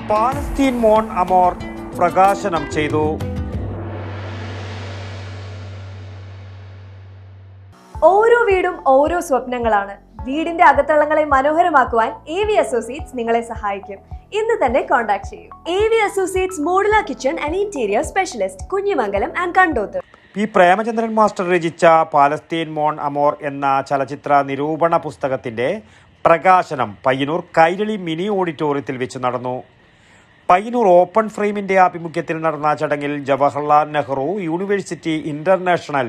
Palestine മോൺ അമോർ പ്രകാശനം ചെയ്തു. ഓരോ വീടും ഓരോ സ്വപ്നങ്ങളാണ്. വീടിന്റെ അകത്തളങ്ങളെ മനോഹരമാക്കുവാൻ AV അസോസിയേറ്റ്സ് നിങ്ങളെ സഹായിക്കും. ഇന്ന് തന്നെ കോൺടാക്ട് ചെയ്യൂ. AV associates modular kitchen and interior specialist, Kunhimangalam and Kandoth. P Premachandran master രചിച്ച പാലസ്തീൻ മോൺ അമോർ എന്ന ചലച്ചിത്ര നിരൂപണ പുസ്തകത്തിന്റെ പ്രകാശനം പയ്യന്നൂർ കൈരളി മിനി ഓഡിറ്റോറിയത്തിൽ വെച്ച് നടന്നു. പയ്യന്നൂർ ഓപ്പൺ ഫ്രെയിമിന്റെ ആഭിമുഖ്യത്തിൽ നടന്ന ചടങ്ങിൽ Jawaharlal Nehru university international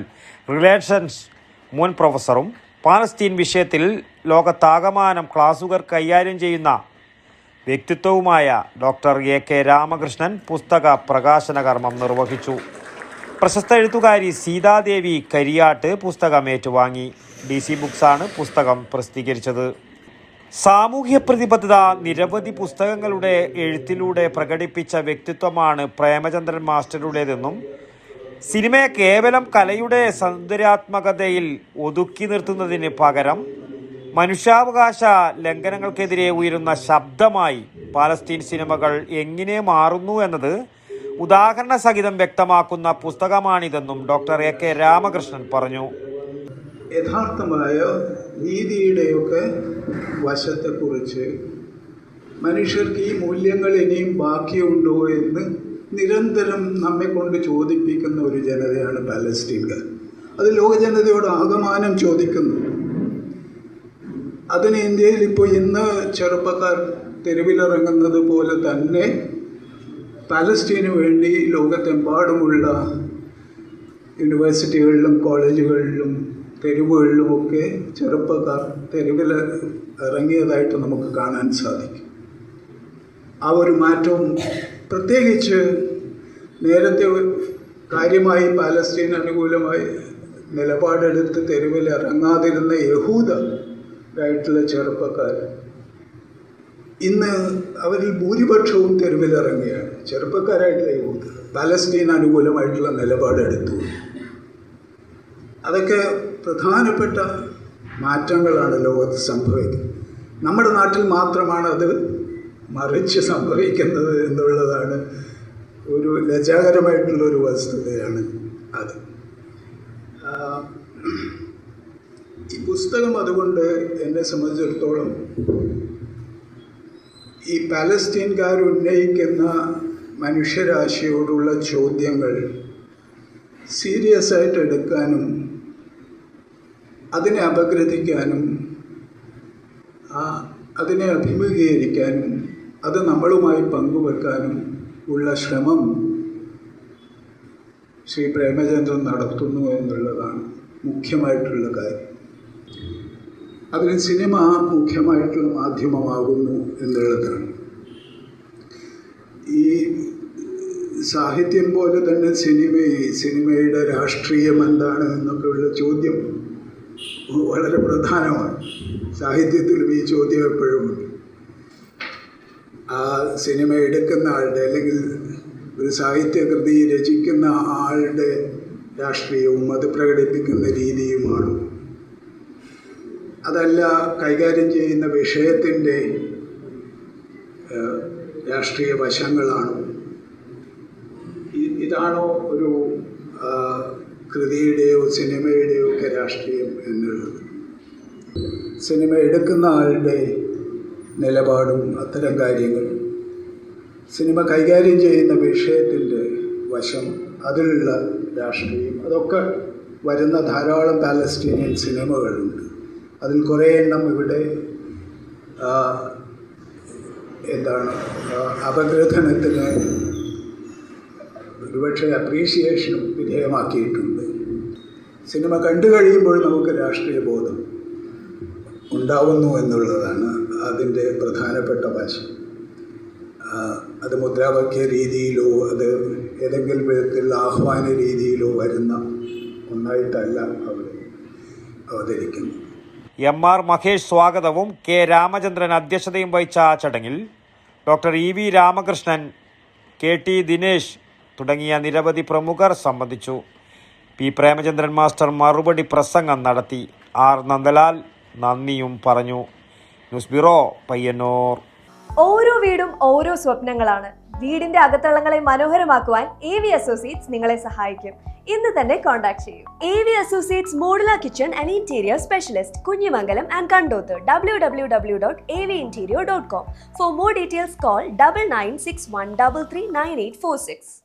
relations മുൻ പ്രൊഫസറും പാലസ്തീൻ വിഷയത്തിൽ ലോകത്താകമാനം ക്ലാസുകൾ കൈകാര്യം ചെയ്യുന്ന വ്യക്തിത്വവുമായ ഡോക്ടർ AK രാമകൃഷ്ണൻ പുസ്തക പ്രകാശന കർമ്മം നിർവഹിച്ചു. പ്രശസ്ത എഴുത്തുകാരി സീതാദേവി കരിയാട്ട് പുസ്തകം ഏറ്റുവാങ്ങി. DC ബുക്സാണ് പുസ്തകം പ്രസിദ്ധീകരിച്ചത്. സാമൂഹ്യ പ്രതിബദ്ധത നിരവധി പുസ്തകങ്ങളുടെ എഴുത്തിലൂടെ പ്രകടിപ്പിച്ച വ്യക്തിത്വമാണ് പ്രേമചന്ദ്രൻ മാസ്റ്ററുടേതെന്നും സിനിമയെ കേവലം കലയുടെ സൗന്ദര്യാത്മകതയിൽ ഒതുക്കി നിർത്തുന്നതിന് പകരം മനുഷ്യാവകാശ ലംഘനങ്ങൾക്കെതിരെ ഉയരുന്ന ശബ്ദമായി പാലസ്തീൻ സിനിമകൾ എങ്ങനെ മാറുന്നു എന്നത് ഉദാഹരണ സഹിതം വ്യക്തമാക്കുന്ന പുസ്തകമാണിതെന്നും ഡോക്ടർ AK രാമകൃഷ്ണൻ പറഞ്ഞു. യഥാർത്ഥമായ നീതിയുടെയൊക്കെ വശത്തെക്കുറിച്ച് മനുഷ്യർക്ക് ഈ മൂല്യങ്ങൾ ഇനിയും ബാക്കിയുണ്ടോ എന്ന് നിരന്തരം നമ്മെ കൊണ്ട് ചോദിപ്പിക്കുന്ന ഒരു ജനതയാണ് പാലസ്തീൻകാർ. അത് ലോക ജനതയോട് ആകമാനം ചോദിക്കുന്നു. അതിന് ഇന്ത്യയിൽ ഇപ്പോൾ ഇന്ന് ചെറുപ്പക്കാർ തെരുവിലിറങ്ങുന്നത് പോലെ തന്നെ പാലസ്തീനു വേണ്ടി ലോകത്തെമ്പാടുമുള്ള യൂണിവേഴ്സിറ്റികളിലും കോളേജുകളിലും തെരുവുകളിലുമൊക്കെ ചെറുപ്പക്കാർ തെരുവിൽ ഇറങ്ങിയതായിട്ട് നമുക്ക് കാണാൻ സാധിക്കും. ആ ഒരു മാറ്റവും പ്രത്യേകിച്ച് നേരത്തെ കാര്യമായി പാലസ്തീൻ അനുകൂലമായി നിലപാടെടുത്ത് തെരുവിൽ ഇറങ്ങാതിരുന്ന യഹൂദരായിട്ടുള്ള ചെറുപ്പക്കാർ ഇന്ന് അവരിൽ ഭൂരിപക്ഷവും തെരുവിലിറങ്ങിയാണ്. ചെറുപ്പക്കാരായിട്ടുള്ള യഹൂദർ പാലസ്തീൻ അനുകൂലമായിട്ടുള്ള നിലപാടെടുത്തു. അതൊക്കെ പ്രധാനപ്പെട്ട മാറ്റങ്ങളാണ് ലോകത്ത് സംഭവിക്കുന്നത്. നമ്മുടെ നാട്ടിൽ മാത്രമാണ് അത് മറിച്ച് സംഭവിക്കുന്നത് എന്നുള്ളതാണ് ഒരു ലജ്ജാകരമായിട്ടുള്ളൊരു വസ്തുതയാണ് അത്. ഈ പുസ്തകം അതുകൊണ്ട് എന്നെ സംബന്ധിച്ചിടത്തോളം ഈ പാലസ്തീൻകാർ ഉന്നയിക്കുന്ന മനുഷ്യരാശിയോടുള്ള ചോദ്യങ്ങൾ സീരിയസ് ആയിട്ട് എടുക്കാനും അതിനെ അപഗ്രഥിക്കാനും അതിനെ അഭിമുഖീകരിക്കാനും അത് നമ്മളുമായി പങ്കുവെക്കാനും ഉള്ള ശ്രമം ശ്രീ പ്രേമചന്ദ്രൻ നടത്തുന്നു എന്നുള്ളതാണ് മുഖ്യമായിട്ടുള്ള കാര്യം. അതിന് സിനിമ മുഖ്യമായിട്ടുള്ള മാധ്യമമാകുന്നു എന്നുള്ളതാണ്. ഈ സാഹിത്യം പോലെ തന്നെ സിനിമയുടെ രാഷ്ട്രീയം എന്താണ് എന്നൊക്കെയുള്ള ചോദ്യം വളരെ പ്രധാനമാണ്. സാഹിത്യത്തിലും ഈ ചോദ്യം എപ്പോഴും ഉണ്ട്. ആ സിനിമ എടുക്കുന്ന ആളുടെ അല്ലെങ്കിൽ ഒരു സാഹിത്യകൃതി രചിക്കുന്ന ആളുടെ രാഷ്ട്രീയവും അത് പ്രകടിപ്പിക്കുന്ന രീതിയുമാണ്, അതല്ല കൈകാര്യം ചെയ്യുന്ന വിഷയത്തിൻ്റെ രാഷ്ട്രീയ വശങ്ങളാണോ, ഇതാണോ ഒരു കൃതിയുടെയോ സിനിമയുടെയോ ഒക്കെ രാഷ്ട്രീയം എന്നുള്ളത്. സിനിമ എടുക്കുന്ന ആളുടെ നിലപാടും അത്തരം കാര്യങ്ങൾ, സിനിമ കൈകാര്യം ചെയ്യുന്ന വിഷയത്തിൻ്റെ വശം, അതിലുള്ള രാഷ്ട്രീയം, അതൊക്കെ വരുന്ന ധാരാളം പാലസ്തീനിയൻ സിനിമകളുണ്ട്. അതിൽ കുറേ എണ്ണം ഇവിടെ അപഗ്രഥനത്തിന് ഒരുപക്ഷെ അപ്രീഷിയേഷനും വിധേയമാക്കിയിട്ടുണ്ട്. സിനിമ കണ്ടു കഴിയുമ്പോൾ നമുക്ക് രാഷ്ട്രീയ ബോധം ഉണ്ടാവുന്നു എന്നുള്ളതാണ് അതിൻ്റെ പ്രധാനപ്പെട്ട വശം. അത് മുദ്രാവാക്യ രീതിയിലോ അത് ഏതെങ്കിലും വിധത്തിലുള്ള ആഹ്വാന രീതിയിലോ വരുന്ന ഒന്നായിട്ടല്ല അവിടെ അവതരിക്കുന്നത്. MR മഹേഷ് സ്വാഗതവും K രാമചന്ദ്രൻ അധ്യക്ഷതയും വഹിച്ച ചടങ്ങിൽ doctor EV Ramakrishnan, KT Dinesh തുടങ്ങിയ നിരവധി പ്രമുഖർ സംബന്ധിച്ചു. പി പ്രേമചന്ദ്രൻ മാസ്റ്റർ മറുപടി പ്രസംഗം നടത്തി. R നന്ദലാൽ നന്ദിയും പറഞ്ഞു. News bureau, Payyanur. ഓരോ വീടും ഓരോ സ്വപ്നങ്ങളാണ്. വീടിന്റെ അകത്തളങ്ങളെ മനോഹരമാക്കുവാൻ AV Associates നിങ്ങളെ സഹായിക്കും. ഇന്ന് തന്നെ കോൺടാക്ട് ചെയ്യൂ. AV Associates modular kitchen and interior specialist, Kunhimangalam and Kandoth. www.avinterior.com. For more details, call 9961339846.